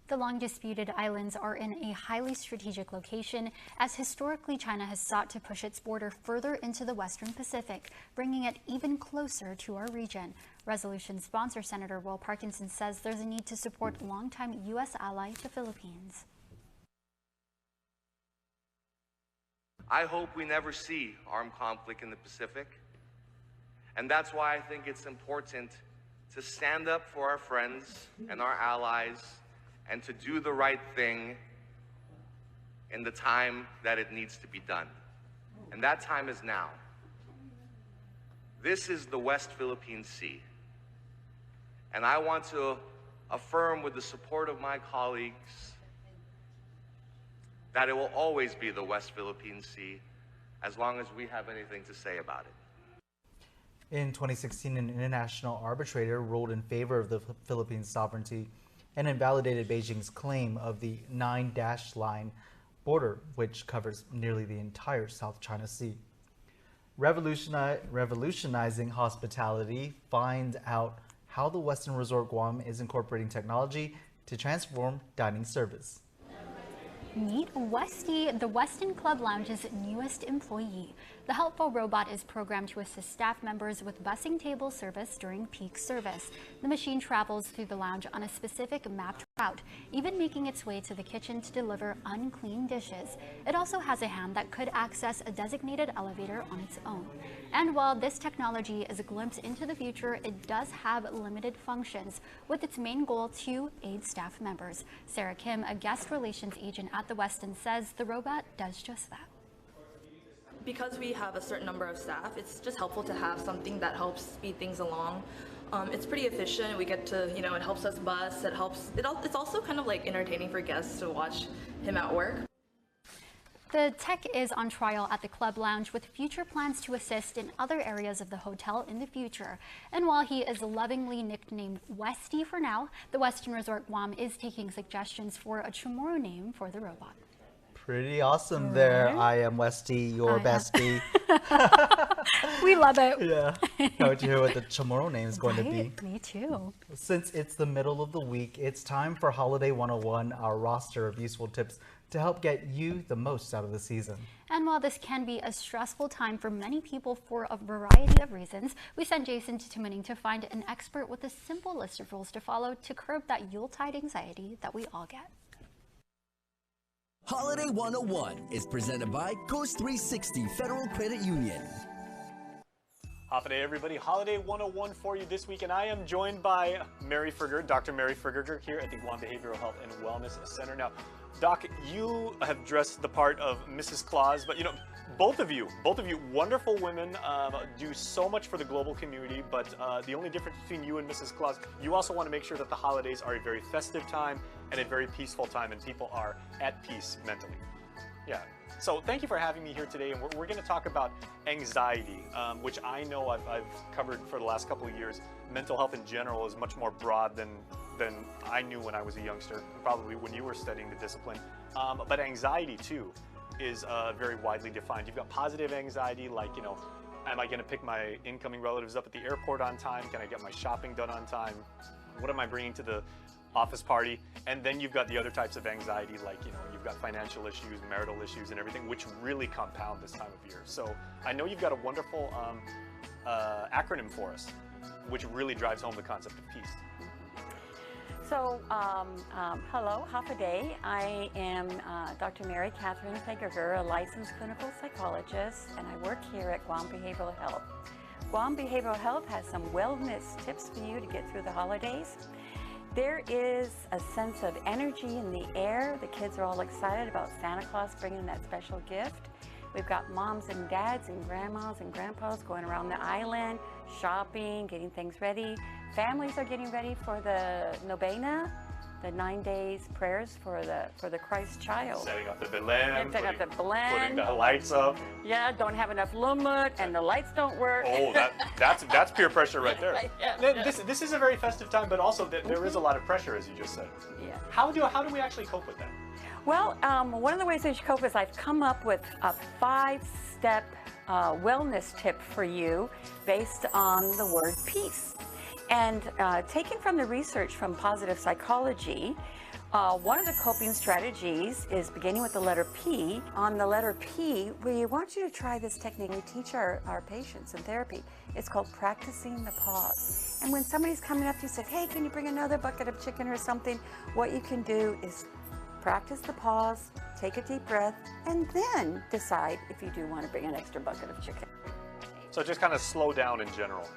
the long disputed islands are in a highly strategic location, as historically China has sought to push its border further into the Western Pacific, bringing it even closer to our region. Resolution sponsor Senator Will Parkinson says there's a need to support longtime U.S. ally to Philippines. I hope we never see armed conflict in the Pacific. And that's why I think it's important to stand up for our friends and our allies and to do the right thing in the time that it needs to be done. And that time is now. This is the West Philippine Sea. And I want to affirm with the support of my colleagues that it will always be the West Philippine Sea as long as we have anything to say about it. In 2016, an international arbitrator ruled in favor of the Philippines' sovereignty and invalidated Beijing's claim of the 9-line border, which covers nearly the entire South China Sea. Revolutionizing hospitality, find out how the Westin Resort Guam is incorporating technology to transform dining service. Meet Westy, the Westin Club Lounge's newest employee. The helpful robot is programmed to assist staff members with busing table service during peak service. The machine travels through the lounge on a specific mapped route, even making its way to the kitchen to deliver unclean dishes. It also has a hand that could access a designated elevator on its own. And while this technology is a glimpse into the future, it does have limited functions, with its main goal to aid staff members. Sarah Kim, a guest relations agent at the Westin, says the robot does just that. Because we have a certain number of staff, it's just helpful to have something that helps speed things along. It's pretty efficient. We get to, it helps us bus. It's also kind of like entertaining for guests to watch him at work. The tech is on trial at the Club Lounge with future plans to assist in other areas of the hotel in the future. And while he is lovingly nicknamed Westy for now, the Westin Resort Guam is taking suggestions for a Chamorro name for the robot. Pretty awesome there. I am Westy, your bestie. We love it. Yeah. Can't wait to hear what the Chamorro name is going to be. Me too. Since it's the middle of the week, it's time for Holiday 101, our roster of useful tips to help get you the most out of the season. And while this can be a stressful time for many people for a variety of reasons, we sent Jason to Tumaning to find an expert with a simple list of rules to follow to curb that Yuletide anxiety that we all get. Holiday 101 is presented by Coast 360 Federal Credit Union. Happy day, everybody. Holiday 101 for you this week, and I am joined by Mary Frigger, Dr. Mary Frigger here at the Guam Behavioral Health and Wellness Center. Now, Doc, you have dressed the part of Mrs. Claus, but both of you, wonderful women, do so much for the global community, but the only difference between you and Mrs. Claus, you also want to make sure that the holidays are a very festive time and a very peaceful time, and people are at peace mentally. Yeah. So thank you for having me here today, and we're going to talk about anxiety, which I know I've covered for the last couple of years. Mental health in general is much more broad than I knew when I was a youngster, probably when you were studying the discipline. But anxiety too is very widely defined. You've got positive anxiety, like, am I going to pick my incoming relatives up at the airport on time? Can I get my shopping done on time? What am I bringing to the office party? And then you've got the other types of anxiety, like, you've got financial issues, marital issues, and everything, which really compound this time of year. So I know you've got a wonderful acronym for us, which really drives home the concept of peace. So, hello, half a day. I am Dr. Mary Catherine Fegerger, a licensed clinical psychologist, and I work here at Guam Behavioral Health. Guam Behavioral Health has some wellness tips for you to get through the holidays. There is a sense of energy in the air. The kids are all excited about Santa Claus bringing that special gift. We've got moms and dads and grandmas and grandpas going around the island, shopping, getting things ready. Families are getting ready for the Novena, the 9 days prayers for the Christ child. Setting up the Belen, putting the lights up. Yeah, don't have enough lumut and the lights don't work. Oh, that's peer pressure right there. Yeah. This is a very festive time, but also there is a lot of pressure, as you just said. Yeah. How do we actually cope with that? Well, one of the ways that you cope is I've come up with a 5-step wellness tip for you based on the word peace. And taken from the research from positive psychology, one of the coping strategies is beginning with the letter P. On the letter P, we want you to try this technique we teach our patients in therapy. It's called practicing the pause. And when somebody's coming up to you and says, hey, can you bring another bucket of chicken or something? What you can do is practice the pause, take a deep breath, and then decide if you do want to bring an extra bucket of chicken. So just kind of slow down in general.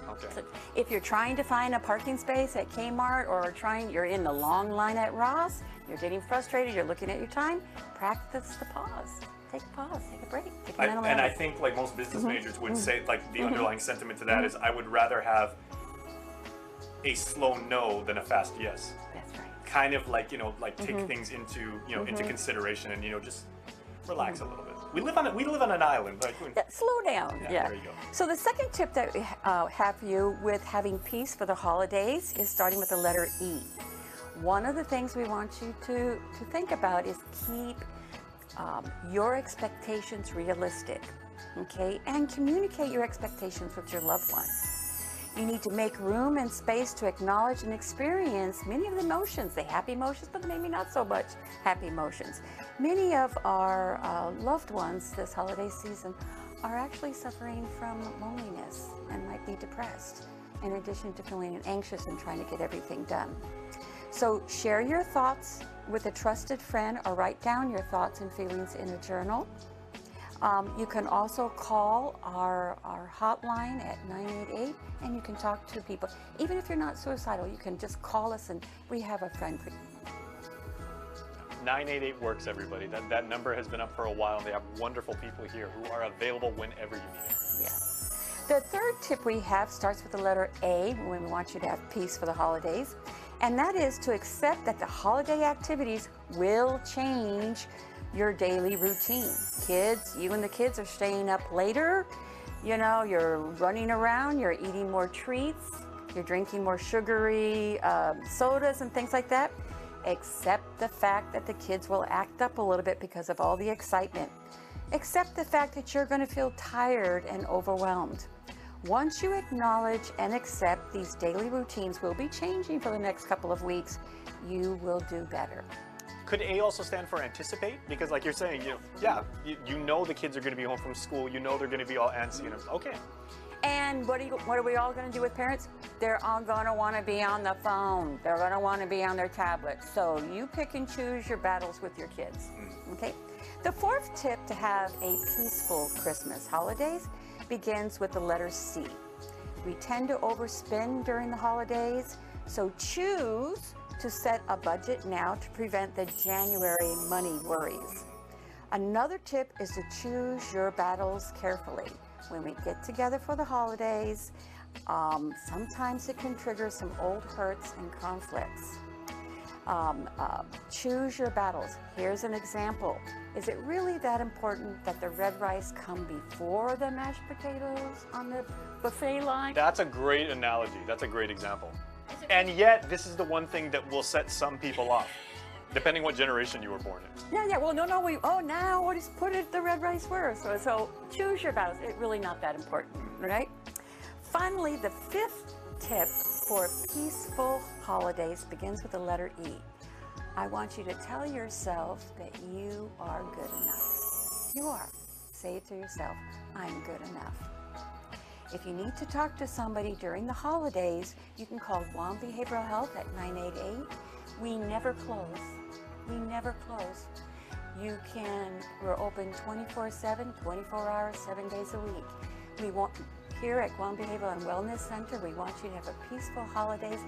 Okay. So if you're trying to find a parking space at Kmart or you're in the long line at Ross, you're getting frustrated, you're looking at your time, practice the pause. Take a pause, take a break, take a mental And I break. think like most business majors would say, like the underlying sentiment to that is I would rather have a slow no than a fast yes. That's right. Kind of like, like take things into, into consideration and, just relax a little bit. We live on an island. Like, Yeah, slow down. Yeah. There you go. So the second tip that we have for you with having peace for the holidays is starting with the letter E. One of the things we want you to think about is keep your expectations realistic, okay? And communicate your expectations with your loved ones. You need to make room and space to acknowledge and experience many of the emotions, the happy emotions, but maybe not so much happy emotions. Many of our loved ones this holiday season are actually suffering from loneliness and might be depressed, in addition to feeling anxious and trying to get everything done. So share your thoughts with a trusted friend or write down your thoughts and feelings in a journal. You can also call our hotline at 988 and you can talk to people. Even if you're not suicidal, you can just call us and we have a friend for you. 988 works, everybody. That number has been up for a while and they have wonderful people here who are available whenever you need it. Yeah. The third tip we have starts with the letter A when we want you to have peace for the holidays. And that is to accept that the holiday activities will change your daily routine. Kids, you and the kids are staying up later, you're running around, you're eating more treats, you're drinking more sugary sodas and things like that. Accept the fact that the kids will act up a little bit because of all the excitement. Accept the fact that you're going to feel tired and overwhelmed. Once you acknowledge and accept these daily routines will be changing for the next couple of weeks, you will do better. Could A also stand for anticipate? Because like you're saying, you know the kids are going to be home from school, they're going to be all antsy, okay. And what are we all going to do with parents? They're all going to want to be on the phone. They're going to want to be on their tablets. So you pick and choose your battles with your kids, okay? The fourth tip to have a peaceful Christmas holidays begins with the letter C. We tend to overspend during the holidays, so choose to set a budget now to prevent the January money worries. Another tip is to choose your battles carefully. When we get together for the holidays, sometimes it can trigger some old hurts and conflicts. Choose your battles. Here's an example. Is it really that important that the red rice come before the mashed potatoes on the buffet line? That's a great analogy. That's a great example. And yet, this is the one thing that will set some people off, depending what generation you were born in. Yeah, well, now we'll just put it the red rice first. So choose your battles. It's really not that important, right? Finally, the fifth tip for peaceful holidays begins with the letter E. I want you to tell yourself that you are good enough. You are. Say it to yourself, I'm good enough. If you need to talk to somebody during the holidays, you can call KUAM Behavioral Health at 988. We never close. We never close. We're open 24/7, 24 hours, 7 days a week. Here at KUAM Behavioral and Wellness Center, we want you to have a peaceful holidays.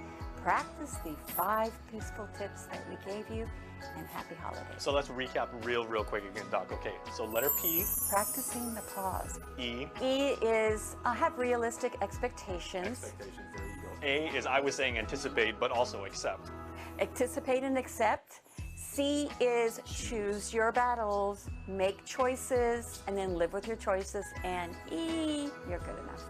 Practice the 5 peaceful tips that we gave you, and happy holidays. So let's recap real quick again, Doc. Okay, so letter P. Practicing the pause. E. E is have realistic expectations. Expectations, there you go. A is, I was saying anticipate, but also accept. Anticipate and accept. C is choose your battles, make choices, and then live with your choices. And E, you're good enough.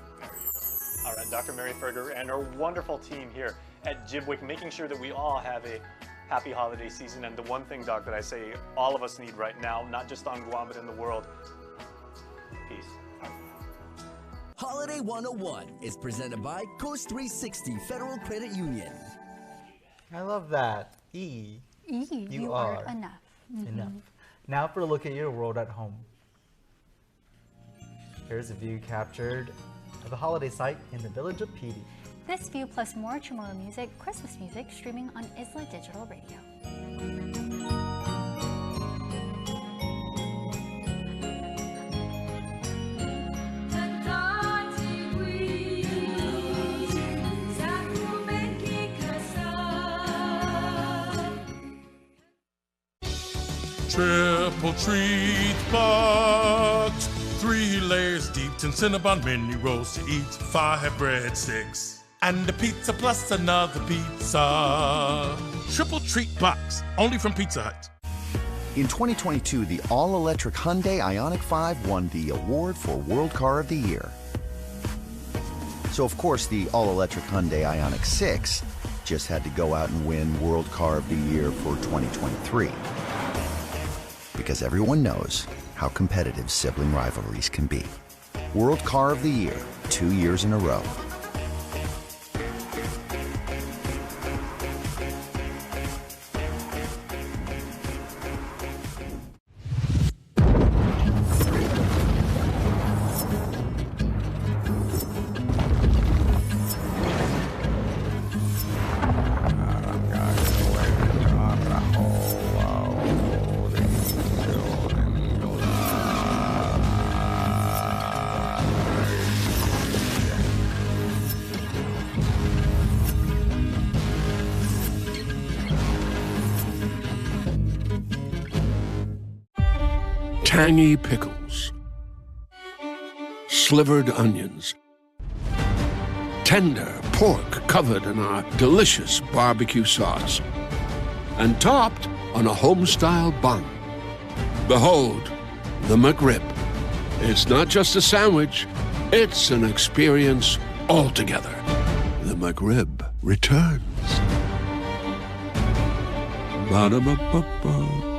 All right, Dr. Mary Ferger and our wonderful team here at Jibwick, making sure that we all have a happy holiday season. And the one thing, Doc, that I say all of us need right now, not just on Guam, but in the world, peace. Holiday 101 is presented by Coast 360 Federal Credit Union. I love that. E. You are enough. Enough. Now for a look at your world at home. Here's a view captured of a holiday site in the village of Pidi. This view plus more Chamorro music, Christmas music, streaming on Isla Digital Radio. The dawn Triple treat box. 3 layers deep, 10 Cinnabon mini rolls to eat, 5 breadsticks, and a pizza plus another pizza. Triple treat box, only from Pizza Hut. In 2022, the all-electric Hyundai Ioniq 5 won the award for World Car of the Year. So, of course, the all-electric Hyundai Ioniq 6 just had to go out and win World Car of the Year for 2023. Because everyone knows how competitive sibling rivalries can be. World Car of the Year, 2 years in a row. Tangy pickles, slivered onions, tender pork covered in our delicious barbecue sauce, and topped on a home-style bun. Behold, the McRib. It's not just a sandwich, it's an experience altogether. The McRib returns. Ba-da-ba-ba-ba.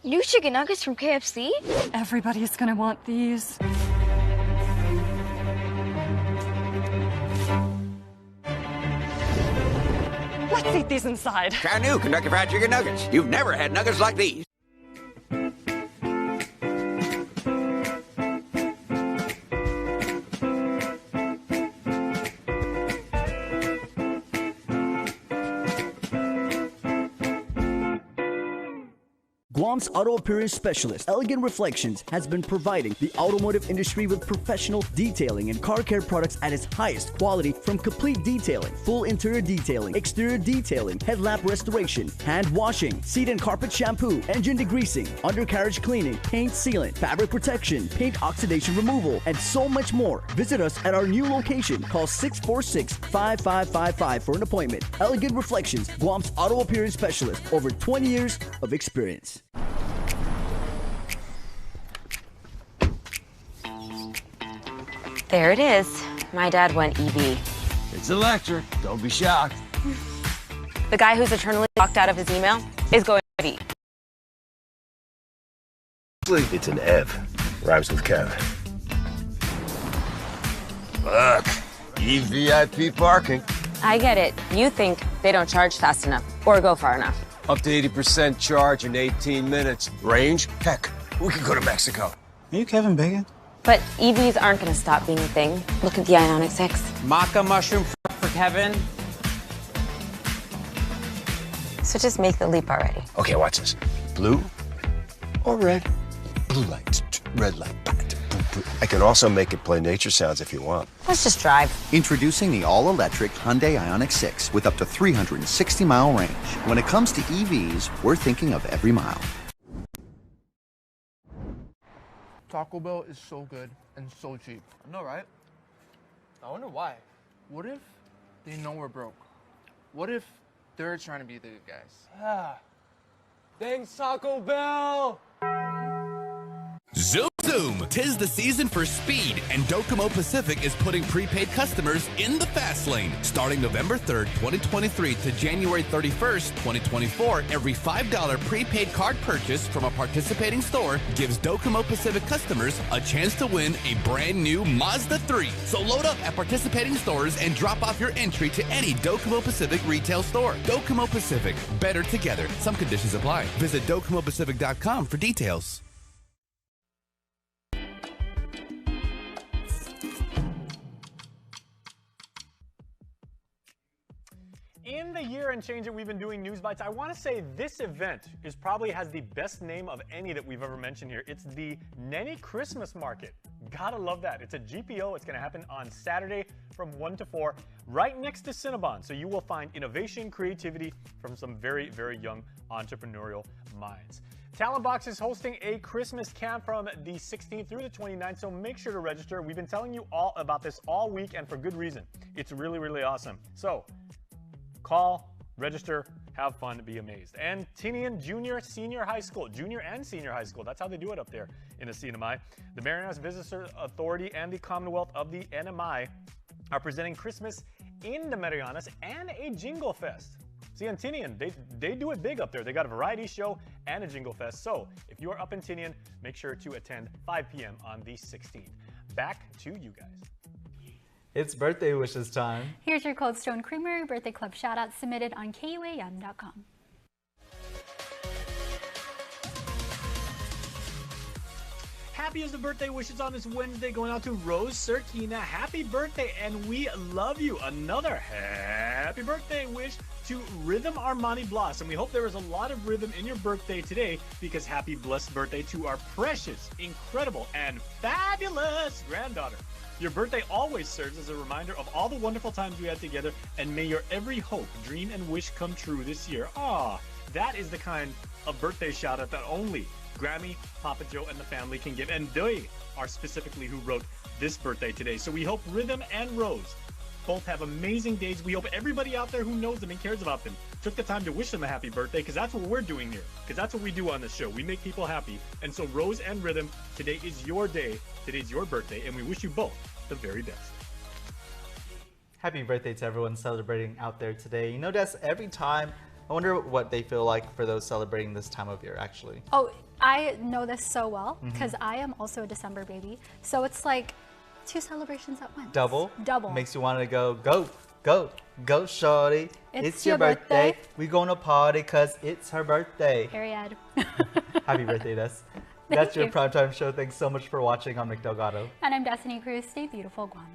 New chicken nuggets from KFC? Everybody's gonna want these. Let's eat these inside. Try new Kentucky Fried Chicken Nuggets. You've never had nuggets like these. Guam's auto appearance specialist, Elegant Reflections, has been providing the automotive industry with professional detailing and car care products at its highest quality, from complete detailing, full interior detailing, exterior detailing, headlamp restoration, hand washing, seat and carpet shampoo, engine degreasing, undercarriage cleaning, paint sealant, fabric protection, paint oxidation removal, and so much more. Visit us at our new location. Call 646-5555 for an appointment. Elegant Reflections, Guam's auto appearance specialist, over 20 years of experience. There it is. My dad went EV. It's electric. Don't be shocked. The guy who's eternally locked out of his email is going EV. It's an Ev. Rhymes with Kev. Look, EVIP parking. I get it. You think they don't charge fast enough or go far enough. Up to 80% charge in 18 minutes. Range? Heck, we could go to Mexico. Are you Kevin Bacon? But EVs aren't going to stop being a thing. Look at the Ioniq 6. Maca mushroom for Kevin. So just make the leap already. Okay, watch this. Blue or red? Blue light, red light. I can also make it play nature sounds if you want. Let's just drive. Introducing the all-electric Hyundai Ioniq 6 with up to 360-mile range. When it comes to EVs, we're thinking of every mile. Taco Bell is so good and so cheap. I know, right? I wonder why. What if they know we're broke? What if they're trying to be the good guys? Ah. Thanks, Taco Bell! Zoom, zoom! 'Tis the season for speed, and Docomo Pacific is putting prepaid customers in the fast lane. Starting November 3rd, 2023 to January 31st, 2024, every $5 prepaid card purchase from a participating store gives Docomo Pacific customers a chance to win a brand new Mazda 3. So load up at participating stores and drop off your entry to any Docomo Pacific retail store. Docomo Pacific, better together. Some conditions apply. Visit DocomoPacific.com for details. In the year and change that we've been doing News Bites, I want to say this event probably has the best name of any that we've ever mentioned here. It's the Nenny Christmas Market. Gotta love that. It's a GPO. It's going to happen on Saturday from 1 to 4, right next to Cinnabon. So you will find innovation, creativity from some very, very young entrepreneurial minds. Talent Box is hosting a Christmas camp from the 16th through the 29th, so make sure to register. We've been telling you all about this all week, and for good reason. It's really, really awesome. So call, register, have fun, be amazed. And Tinian Junior and Senior High School, that's how they do it up there in the CNMI. The Marianas Visitor Authority and the Commonwealth of the NMI are presenting Christmas in the Marianas and a Jingle Fest. See, in Tinian, they do it big up there. They got a variety show and a Jingle Fest. So if you are up in Tinian, make sure to attend 5 p.m. on the 16th. Back to you guys. It's birthday wishes time. Here's your Cold Stone Creamery Birthday Club shout-out submitted on KUAM.com. Happy as the birthday wishes on this Wednesday going out to Rose Serkina. Happy birthday, and we love you. Another happy birthday wish to Rhythm Armani Bloss. And we hope there is a lot of rhythm in your birthday today, because happy blessed birthday to our precious, incredible, and fabulous granddaughter. Your birthday always serves as a reminder of all the wonderful times we had together, and may your every hope, dream, and wish come true this year. Ah, that is the kind of birthday shout out that only Grammy, Papa Joe, and the family can give, and they are specifically who wrote this birthday today. So we hope Rhythm and Rose both have amazing days. We hope everybody out there who knows them and cares about them took the time to wish them a happy birthday, because that's what we're doing here, because that's what we do on this show. We make people happy. And so Rose and Rhythm, today is your day, today's your birthday, and we wish you both the very best. Happy birthday to everyone celebrating out there today. You know, Des, every time, I wonder what they feel like for those celebrating this time of year, actually. Oh, I know this so well, because I am also a December baby. So it's like 2 celebrations at once. Double? Double. Makes you want to go Go, go shorty. It's your birthday. We gonna party cause it's her birthday. Period. Happy birthday, Des. That's your primetime show. Thanks so much for watching. I'm Nick Delgado. And I'm Destiny Cruz. Stay beautiful, Guam.